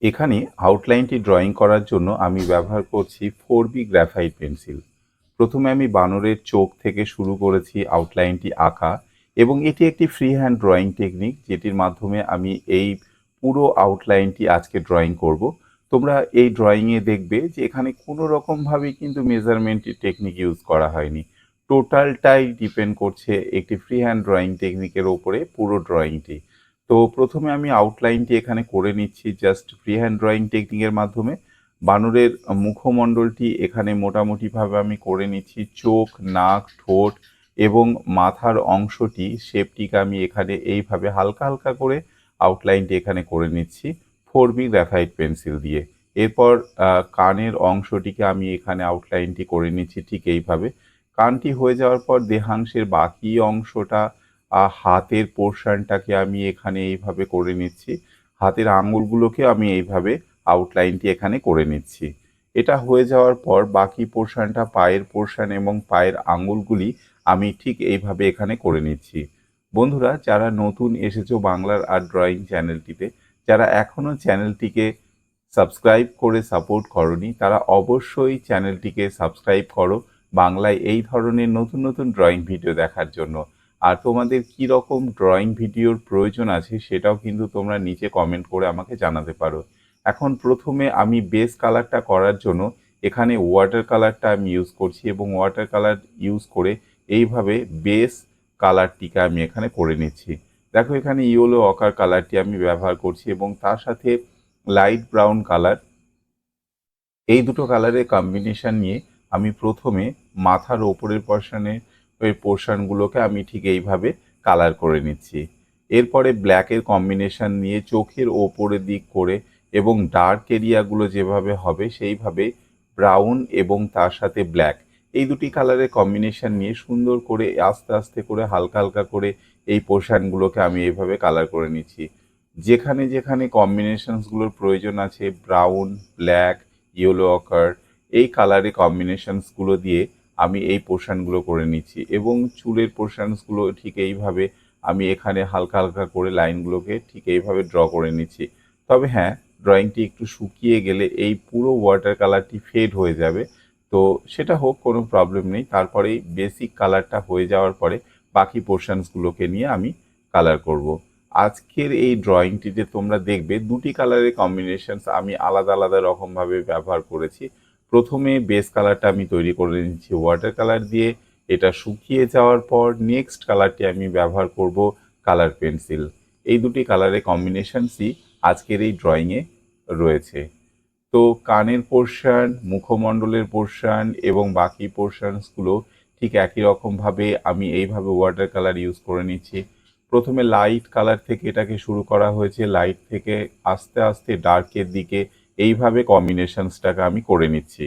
এখানে আউটলাইনটি ড্রয়িং করার জন্য আমি ব্যবহার করছি 4B গ্রাফাইট পেন্সিল। প্রথমে আমি বানরের চোখ থেকে শুরু করেছি আউটলাইনটি আঁকা এবং এটি একটি ফ্রি হ্যান্ড ড্রয়িং টেকনিক যেটির মাধ্যমে আমি এই পুরো আউটলাইনটি আজকে ড্রয়িং করব। তোমরা এই ড্রয়িংয়ে দেখবে যে এখানে কোনো রকমভাবেই কিন্তু মেজারমেন্টের টেকনিক ইউজ করা হয়নি। টোটালটাই ডিপেন্ড করছে একটি ফ্রি হ্যান্ড ড্রয়িং টেকনিকের ওপরে পুরো ড্রয়িংটি। তো প্রথমে আমি আউটলাইনটি এখানে করে নিচ্ছি জাস্ট ফ্রি হ্যান্ড ড্রয়িং টেকনিকের মাধ্যমে। বানরের মুখমণ্ডলটি এখানে মোটামুটিভাবে আমি করে নিচ্ছি। চোখ, নাক, ঠোঁট এবং মাথার অংশটি শেপটিকে আমি এখানে এইভাবে হালকা হালকা করে আউটলাইনটি এখানে করে নিচ্ছি 4B গ্রাফাইট পেন্সিল দিয়ে। এরপর কানের অংশটিকে আমি এখানে আউটলাইনটি করে নিচ্ছি ঠিক এইভাবে। কানটি হয়ে যাওয়ার পর দেহাংশের বাকি অংশটা হাতের পোর্শনটাকে আমি এখানে এইভাবে করে নিচ্ছি। হাতের আঙুলগুলোকে আমি এইভাবে আউটলাইনটি এখানে করে নিচ্ছি। এটা হয়ে যাওয়ার পর বাকি পোর্শনটা পায়ের পোর্শন এবং পায়ের আঙুলগুলি আমি ঠিক এইভাবে এখানে করে নিচ্ছি। বন্ধুরা, যারা নতুন এসেছো বাংলার আর্ট ড্রয়িং চ্যানেলটিতে, যারা এখনও চ্যানেলটিকে সাবস্ক্রাইব করে সাপোর্ট করনি, তারা অবশ্যই চ্যানেলটিকে সাবস্ক্রাইব করো বাংলায় এই ধরনের নতুন নতুন ড্রয়িং ভিডিও দেখার জন্য। আর তোমাদের কী রকম ড্রয়িং ভিডিওর প্রয়োজন আছে সেটাও কিন্তু তোমরা নিচে কমেন্ট করে আমাকে জানাতে পারো। এখন প্রথমে আমি বেস কালারটা করার জন্য এখানে ওয়াটার কালারটা আমি ইউজ করছি এবং ওয়াটার কালার ইউজ করে এইভাবে বেস কালারটিকে আমি এখানে করে নিচ্ছি। দেখো এখানে ইয়েলো অকার কালারটি আমি ব্যবহার করছি এবং তার সাথে লাইট ব্রাউন কালার, এই দুটো কালারের কম্বিনেশন নিয়ে আমি প্রথমে মাথার ওপরের পোর্শনগুলোকে আমি ঠিক এইভাবে কালার করে নিচ্ছি। এরপরে ব্ল্যাকের কম্বিনেশন নিয়ে চোখের ওপরের দিক করে এবং ডার্ক এরিয়াগুলো যেভাবে হবে সেইভাবে ব্রাউন এবং তার সাথে ব্ল্যাক, এই দুটি কালারের কম্বিনেশন নিয়ে সুন্দর করে আস্তে আস্তে করে হালকা হালকা করে এই পোর্শনগুলোকে আমি এইভাবে কালার করে নিচ্ছি। যেখানে যেখানে কম্বিনেশনসগুলোর প্রয়োজন আছে ব্রাউন, ব্ল্যাক, ইয়েলো অকার, এই কালারের কম্বিনেশনসগুলো দিয়ে আমি এই পোর্শনগুলো করে নিচ্ছি এবং চুলের পোর্শনসগুলো ঠিক এইভাবে আমি এখানে হালকা হালকা করে লাইনগুলোকে ঠিক এইভাবে ড্র করে নিচ্ছি। তবে হ্যাঁ, ড্রয়িংটি একটু শুকিয়ে গেলে এই পুরো ওয়াটার কালারটি ফেড হয়ে যাবে, তো সেটা হোক, কোনো প্রবলেম নেই। তারপরেই বেসিক কালারটা হয়ে যাওয়ার পরে বাকি পোর্শনসগুলোকে নিয়ে আমি কালার করব। আজকের এই ড্রয়িংটিতে তোমরা দেখবে দুটি কালারের কম্বিনেশনস আমি আলাদা আলাদা রকমভাবে ব্যবহার করেছি। প্রথমে বেস কালারটা আমি তৈরি করে নিচ্ছি ওয়াটার কালার দিয়ে। এটা শুকিয়ে যাওয়ার পর নেক্সট কালারটি আমি ব্যবহার করব কালার পেন্সিল। এই দুটি কালারের কম্বিনেশনসই আজকের এই ড্রয়িংয়ে রয়েছে। তো কানের পোর্শন, মুখমণ্ডলের পোর্শন এবং বাকি পোর্শনসগুলো ঠিক একই রকমভাবে আমি এইভাবে ওয়াটার কালার ইউজ করে নিচ্ছি। প্রথমে লাইট কালার থেকে এটাকে শুরু করা হয়েছে, লাইট থেকে আস্তে আস্তে ডার্কের দিকে এইভাবে কম্বিনেশনসটাকে আমি করে নিচ্ছি।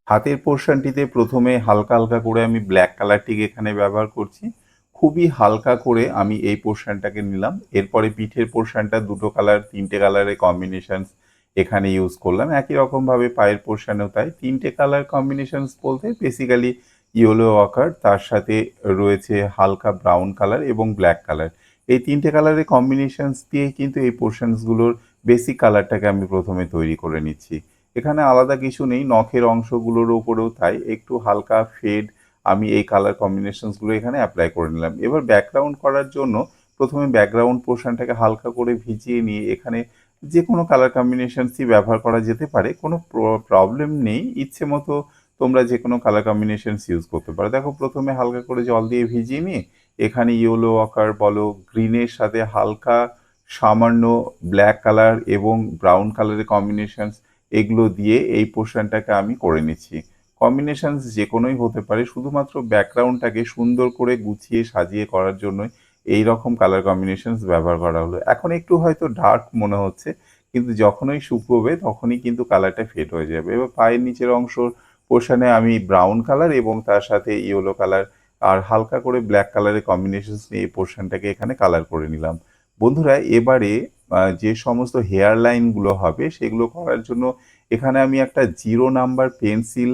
হাতের পোর্শনটিতে প্রথমে হালকা হালকা করে আমি ব্ল্যাক কালারটিকে এখানে ব্যবহার করছি। খুবই হালকা করে আমি এই পোর্শনটাকে নিলাম। এরপরে পিঠের পোর্শনটা দুটো কালার, তিনটে কালারের কম্বিনেশনস এখানে ইউজ করলাম। একই রকমভাবে পায়ের পোর্শনেও তাই তিনটে কালার কম্বিনেশনস বলতে বেসিক্যালি ইয়েলো অকার, তার সাথে রয়েছে হালকা ব্রাউন কালার এবং ব্ল্যাক কালার। এই তিনটে কালারের কম্বিনেশনস দিয়ে কিন্তু এই পোর্শনসগুলোর বেসিক কালারটাকে আমি প্রথমে তৈরি করে নিচ্ছি। এখানে আলাদা কিছু নেই, নখের অংশগুলোর উপরেও তাই একটু হালকা ফেড আমি এই কালার কম্বিনেশনসগুলো এখানে অ্যাপ্লাই করে নিলাম। এবার ব্যাকগ্রাউন্ড করার জন্য প্রথমে ব্যাকগ্রাউন্ড পোর্শনটাকে হালকা করে ভিজিয়ে নিয়ে এখানে যে কোনো কালার কম্বিনেশনসই ব্যবহার করা যেতে পারে, কোনো প্রবলেম নেই। ইচ্ছে মতো তোমরা যে কোনো কালার কম্বিনেশনস ইউজ করতে পারো। দেখো প্রথমে হালকা করে জল দিয়ে ভিজিয়ে নিয়ে এখানে ইয়েলো আকার বলো, গ্রিনের সাথে হালকা সামান্য ব্ল্যাক কালার এবং ব্রাউন কালারের কম্বিনেশনস, এগুলো দিয়ে এই পোর্শনটাকে আমি করে নিচ্ছি। কম্বিনেশনস যে কোনোই হতে পারে, শুধুমাত্র ব্যাকগ্রাউন্ডটাকে সুন্দর করে গুছিয়ে সাজিয়ে করার জন্যই এই রকম কালার কম্বিনেশনস ব্যবহার করা হলো। এখন একটু হয়তো ডার্ক মনে হচ্ছে, কিন্তু যখনই শুকোবে তখনই কিন্তু কালারটা ফেড হয়ে যাবে। এবার পায়ের নিচের অংশ পোর্শনে আমি ব্রাউন কালার এবং তার সাথে ইয়েলো কালার আর হালকা করে ব্ল্যাক কালারের কম্বিনেশনস নিয়ে এই পোর্শনটাকে এখানে কালার করে নিলাম। বন্ধুরা, এবারে যে সমস্ত হেয়ার লাইনগুলো হবে সেগুলো করার জন্য এখানে আমি একটা 0 নাম্বার পেন্সিল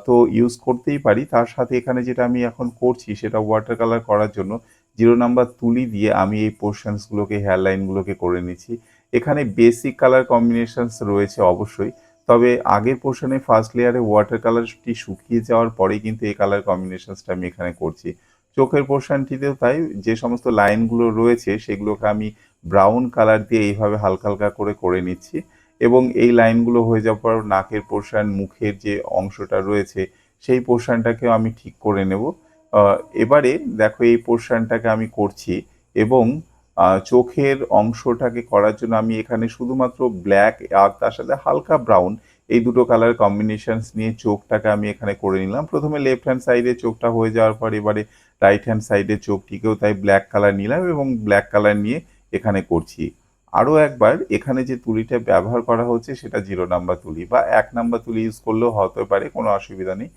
তো ইউজ করতেই পারি। তার সাথে এখানে যেটা আমি এখন করছি সেটা ওয়াটার কালার করার জন্য 0 নাম্বার তুলি দিয়ে আমি এই পোর্শনসগুলোকে, হেয়ার লাইনগুলোকে করে নিচ্ছি। এখানে বেসিক কালার কম্বিনেশনস রয়েছে অবশ্যই, তবে আগের পোর্শনে ফার্স্ট লেয়ারে ওয়াটার কালারটি শুকিয়ে যাওয়ার পরেই কিন্তু এই কালার কম্বিনেশনসটা আমি এখানে করছি। চোখের পোর্শনটিতেও তাই, যে সমস্ত লাইনগুলো রয়েছে সেগুলোকে আমি ব্রাউন কালার দিয়ে এইভাবে হালকা হালকা করে করে নিচ্ছি, এবং এই লাইনগুলো হয়ে যাওয়ার পর নাকের পোর্শন, মুখের যে অংশটা রয়েছে সেই পোর্শনটাকেও আমি ঠিক করে নেব। এবারে দেখো এই পোর্শনটাকে আমি করছি, এবং চোখের অংশটাকে করার জন্য আমি এখানে শুধুমাত্র ব্ল্যাক আর তার সাথে হালকা ব্রাউন, এই দুটো কালার কম্বিনেশনস নিয়ে চোখটাকে আমি এখানে করে নিলাম। প্রথমে লেফট হ্যান্ড সাইডে চোখটা হয়ে যাওয়ার পর এবারে রাইট হ্যান্ড সাইডে চোখটিকেও তাই ব্ল্যাক কালার নিলাম এবং ব্ল্যাক কালার নিয়ে এখানে করছি। আরও একবার এখানে যে তুলিটা ব্যবহার করা হচ্ছে সেটা 0 নাম্বার তুলি বা 1 নাম্বার তুলি ইউজ করলেও হতে পারে, কোনো অসুবিধা নেই।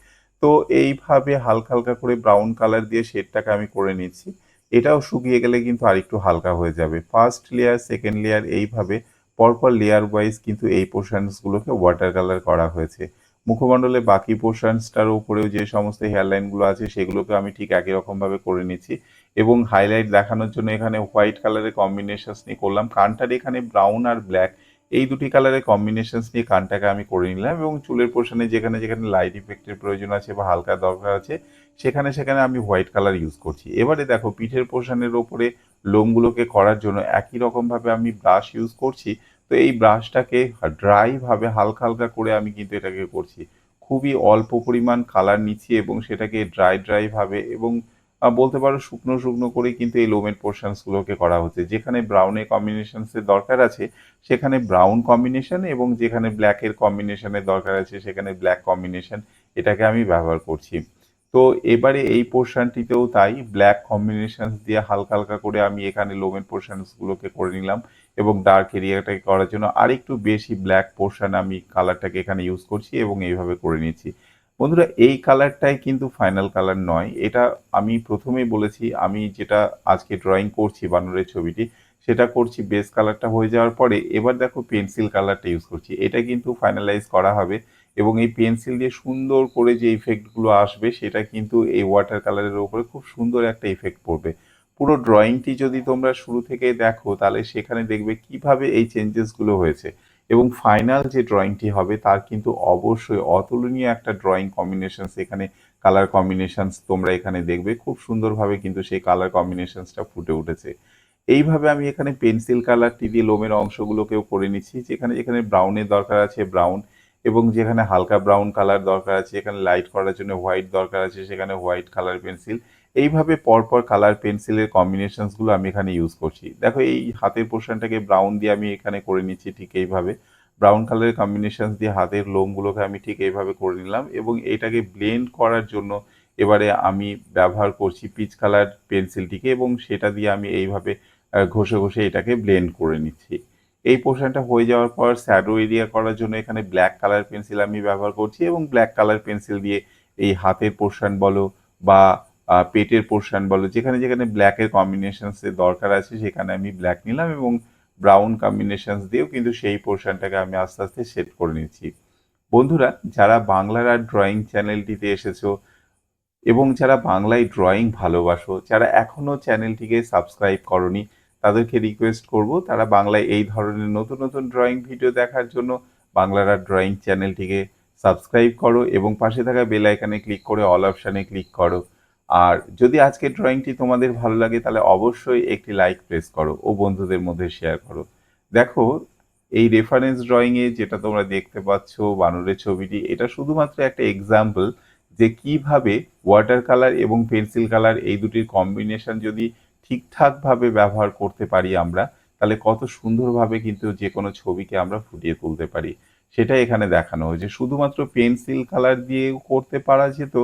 তো এইভাবে হালকা হালকা করে ব্রাউন কালার দিয়ে শেডটাকে আমি করে নিচ্ছি। এটাও শুকিয়ে গেলে কিন্তু আরেকটু হালকা হয়ে যাবে। ফার্স্ট লেয়ার, সেকেন্ড লেয়ার, এইভাবে পরপর লেয়ার ওয়াইজ কিন্তু এই পোর্শনসগুলোকে ওয়াটার কালার করা হয়েছে। মুখমণ্ডলে বাকি পোর্শনসটার উপরেও যে সমস্ত হেয়ারলাইনগুলো আছে সেগুলোকে আমি ঠিক একই রকমভাবে করে নিচ্ছি, এবং হাইলাইট দেখানোর জন্য এখানে হোয়াইট কালারের কম্বিনেশনস নিয়ে করলাম। কানটার এখানে ব্রাউন আর ব্ল্যাক, এই দুটি কালারের কম্বিনেশনস নিয়ে কানটাকে আমি করে নিলাম, এবং চুলের পোর্শনে যেখানে যেখানে লাইট ইফেক্টের প্রয়োজন আছে বা হালকা দরকার আছে সেখানে সেখানে আমি হোয়াইট কালার ইউজ করছি। এবারে দেখো পিঠের পোর্শনের ওপরে লোমগুলোকে করার জন্য একই রকমভাবে আমি ব্রাশ ইউজ করছি। তো এই ব্রাশটাকে ড্রাইভাবে হালকা হালকা করে আমি কিন্তু এটাকে করছি। খুবই অল্প পরিমাণ কালার নিচ্ছি এবং সেটাকে ড্রাইভাবে এবং বলতে পারো শুকনো শুকনো করেই কিন্তু এই লোমের পোর্শনসগুলোকে করা হচ্ছে। যেখানে ব্রাউনের কম্বিনেশনসের দরকার আছে সেখানে ব্রাউন কম্বিনেশন, এবং যেখানে ব্ল্যাকের কম্বিনেশনের দরকার আছে সেখানে ব্ল্যাক কম্বিনেশন, এটাকে আমি ব্যবহার করছি। তো এবারে এই পোর্শনটিতেও তাই ব্ল্যাক কম্বিনেশনস দিয়ে হালকা হালকা করে আমি এখানে লোমের পোর্শনসগুলোকে করে নিলাম, এবং ডার্ক এরিয়াটাকে করার জন্য আরেকটু বেশি ব্ল্যাক পোর্শন আমি কালারটাকে এখানে ইউজ করছি এবং এইভাবে করে নিচ্ছি। বন্ধুরা, এই কালারটাই কিন্তু ফাইনাল কালার নয়, এটা আমি প্রথমেই বলেছি। আমি যেটা আজকে ড্রয়িং করছি বানরের ছবিটি, সেটা করছি বেস কালারটা হয়ে যাওয়ার পরে এবার দেখো পেন্সিল কালারটা ইউজ করছি, এটা কিন্তু ফাইনালাইজ করা হবে, এবং এই পেন্সিল দিয়ে সুন্দর করে যে ইফেক্টগুলো আসবে সেটা কিন্তু এই ওয়াটার কালারের উপরে খুব সুন্দর একটা ইফেক্ট পড়বে। পুরো ড্রয়িংটি যদি তোমরা শুরু থেকে দেখো তাহলে সেখানে দেখবে কিভাবে এই চেঞ্জেসগুলো হয়েছে, এবং ফাইনাল যে ড্রয়িংটি হবে তার কিন্তু অবশ্যই অতুলনীয় একটা ড্রয়িং কম্বিনেশনস, এখানে কালার কম্বিনেশনস তোমরা এখানে দেখবে খুব সুন্দরভাবে কিন্তু সেই কালার কম্বিনেশনসটা ফুটে উঠেছে। এইভাবে আমি এখানে পেন্সিল কালারটি দিয়ে লোমের অংশগুলোকেও করে নিচ্ছি, যেখানে যেখানে ব্রাউনের দরকার আছে ব্রাউন, এবং যেখানে হালকা ব্রাউন কালার দরকার আছে, এখানে লাইট করার জন্য হোয়াইট দরকার আছে সেখানে হোয়াইট কালার পেন্সিল, এইভাবে পরপর কালার পেন্সিলের কম্বিনেশনসগুলো আমি এখানে ইউজ করছি। দেখো এই হাতের পোর্শনটাকে ব্রাউন দিয়ে আমি এখানে করে নিচ্ছি ঠিক এইভাবে, ব্রাউন কালারের কম্বিনেশনস দিয়ে হাতের লোমগুলোকে আমি ঠিক এইভাবে করে নিলাম, এবং এটাকে ব্লেন্ড করার জন্য এবারে আমি ব্যবহার করছি পিচ কালার পেন্সিলটিকে, এবং সেটা দিয়ে আমি এইভাবে ঘষে ঘষে এটাকে ব্লেন্ড করে নিচ্ছি। এই পোর্শনটা হয়ে যাওয়ার পর শ্যাডো এরিয়া করার জন্য এখানে ব্ল্যাক কালার পেন্সিল আমি ব্যবহার করছি, এবং ব্ল্যাক কালার পেন্সিল দিয়ে এই হাতের পোর্শন বলো বা পেটের পোর্শন বলো, যেখানে যেখানে ব্ল্যাকের কম্বিনেশনসের দরকার আছে সেখানে আমি ব্ল্যাক নিলাম, এবং ব্রাউন কম্বিনেশনস দিয়েও কিন্তু সেই পোর্শনটাকে আমি আস্তে আস্তে সেট করে নিচ্ছি। বন্ধুরা, যারা বাংলার আর্ট ড্রয়িং চ্যানেলটিতে এসেছো এবং যারা বাংলায় ড্রয়িং ভালোবাসো, যারা এখনও চ্যানেলটিকে সাবস্ক্রাইব করনি, তাদেরকে রিকোয়েস্ট করব তারা বাংলায় এই ধরনের নতুন নতুন ড্রয়িং ভিডিও দেখার জন্য বাংলার আর্ট ড্রয়িং চ্যানেলটিকে সাবস্ক্রাইব করো, এবং পাশে থাকা বেল আইকনে ক্লিক করে অল অপশানে ক্লিক করো। আর যদি আজকের ড্রয়িংটি তোমাদের ভালো লাগে তাহলে অবশ্যই একটি লাইক প্রেস করো ও বন্ধুদের মধ্যে শেয়ার করো। দেখো, এই রেফারেন্স ড্রয়িংয়ে যেটা তোমরা দেখতে পাচ্ছ বানরের ছবিটি, এটা শুধুমাত্র একটা এক্সাম্পল যে কিভাবে ওয়াটার কালার এবং পেন্সিল কালার এই দুটির কম্বিনেশন যদি ঠিকঠাকভাবে ব্যবহার করতে পারি আমরা, তাহলে কত সুন্দরভাবে কিন্তু যে কোনো ছবিকে আমরা ফুটিয়ে তুলতে পারি, সেটাই এখানে দেখানো হয়েছে। শুধুমাত্র পেন্সিল কালার দিয়েও করতে পারা যেত,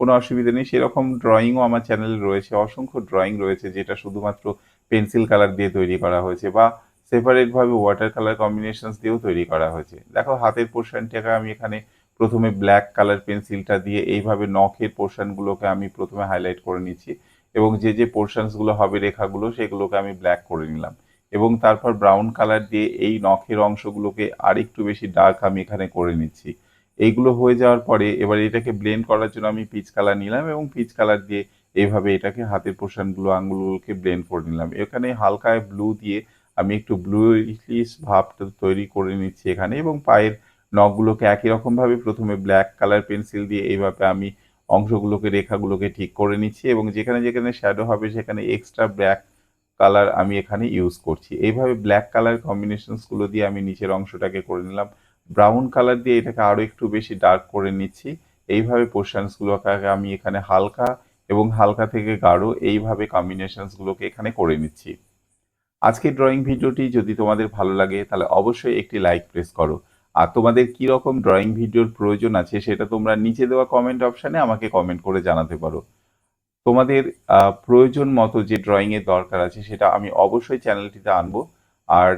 কোনো অসুবিধা নেই। সেরকম ড্রয়িংও আমার চ্যানেলে রয়েছে, অসংখ্য ড্রয়িং রয়েছে যেটা শুধুমাত্র পেন্সিল কালার দিয়ে তৈরি করা হয়েছে, বা সেপারেটভাবে ওয়াটার কালার কম্বিনেশনস দিয়েও তৈরি করা হয়েছে। দেখো হাতের পোর্শনটাকে আমি এখানে প্রথমে ব্ল্যাক কালার পেন্সিলটা দিয়ে এইভাবে নখের পোর্শনগুলোকে আমি প্রথমে হাইলাইট করে নিচ্ছি, এবং যে যে পোর্শনসগুলো হবে রেখাগুলো সেগুলোকে আমি ব্ল্যাক করে নিলাম, এবং তারপর ব্রাউন কালার দিয়ে এই নখের অংশগুলোকে আরেকটু বেশি ডার্ক আমি এখানে করে নিচ্ছি। এইগুলো হয়ে যাওয়ার পরে এবার এটাকে ব্লেন্ড করার জন্য আমি পিচ কালার নিলাম, এবং পিচ কালার দিয়ে এইভাবে এটাকে হাতের পোর্শনগুলো আঙুলগুলোকে ব্লেন্ড করে নিলাম। এখানে হালকা ব্লু দিয়ে আমি একটু ব্লুইশ ভাবটা তৈরি করে নিচ্ছি এখানে, এবং পায়ের নখগুলোকে একই রকমভাবে প্রথমে ব্ল্যাক কালার পেন্সিল দিয়ে এইভাবে আমি অংশগুলোকে, রেখাগুলোকে ঠিক করে নিচ্ছি, এবং যেখানে যেখানে শ্যাডো হবে সেখানে এক্সট্রা ব্ল্যাক কালার আমি এখানে ইউজ করছি। এইভাবে ব্ল্যাক কালার কম্বিনেশনসগুলো দিয়ে আমি নিচের অংশটাকে করে নিলাম। ব্রাউন কালার দিয়ে এটাকে আরও একটু বেশি ডার্ক করে নিচ্ছি। এইভাবে পোর্শনসগুলোকে আমি এখানে হালকা এবং হালকা থেকে গাঢ় এইভাবে কম্বিনেশনসগুলোকে এখানে করে নিচ্ছি। আজকের ড্রয়িং ভিডিওটি যদি তোমাদের ভালো লাগে তাহলে অবশ্যই একটি লাইক প্রেস করো। আর তোমাদের কি রকম ড্রয়িং ভিডিওর প্রয়োজন আছে সেটা তোমরা নিচে দেওয়া কমেন্ট অপশানে আমাকে কমেন্ট করে জানাতে পারো। তোমাদের প্রয়োজন মতো যে ড্রয়িংয়ের দরকার আছে সেটা আমি অবশ্যই চ্যানেলটিতে আনবো। আর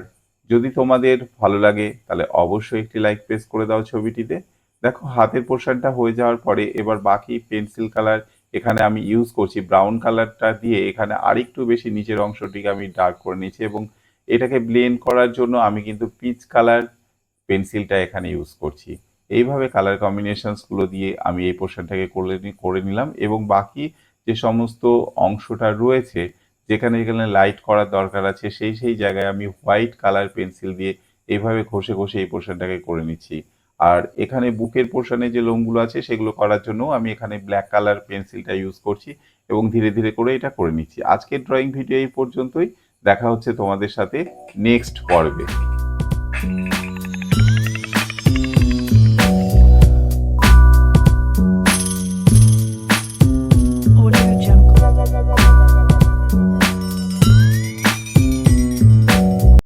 যদি তোমাদের ভালো লাগে তাহলে অবশ্যই একটি লাইক প্রেস করে দাও ছবিটিতে। দেখো হাতের পোর্শনটা হয়ে যাওয়ার পরে এবার বাকি পেন্সিল কালার এখানে আমি ইউজ করছি, ব্রাউন কালারটা দিয়ে এখানে আরেকটু বেশি নিচের অংশটিকে আমি ডার্ক করে নিয়েছি, এবং এটাকে ব্লেন্ড করার জন্য আমি কিন্তু পিচ কালার পেন্সিলটা এখানে ইউজ করছি। এইভাবে কালার কম্বিনেশনসগুলো দিয়ে আমি এই পোর্শনটাকে করে নিলাম, এবং বাকি যে সমস্ত অংশটা রয়েছে যেখানে যেখানে লাইট করার দরকার আছে সেই জায়গায় আমি হোয়াইট কালার পেন্সিল দিয়ে এইভাবে ঘষে ঘষে এই পোর্শনটাকে করে নিচ্ছি। আর এখানে বুকের পোর্শনে যে লোমগুলো আছে সেগুলো করার জন্য আমি এখানে ব্ল্যাক কালার পেন্সিলটা ইউজ করছি, এবং ধীরে ধীরে করে এটা করে নিচ্ছি। আজকের ড্রয়িং ভিডিও এই পর্যন্তই। দেখা হচ্ছে তোমাদের সাথে নেক্সট পর্বে।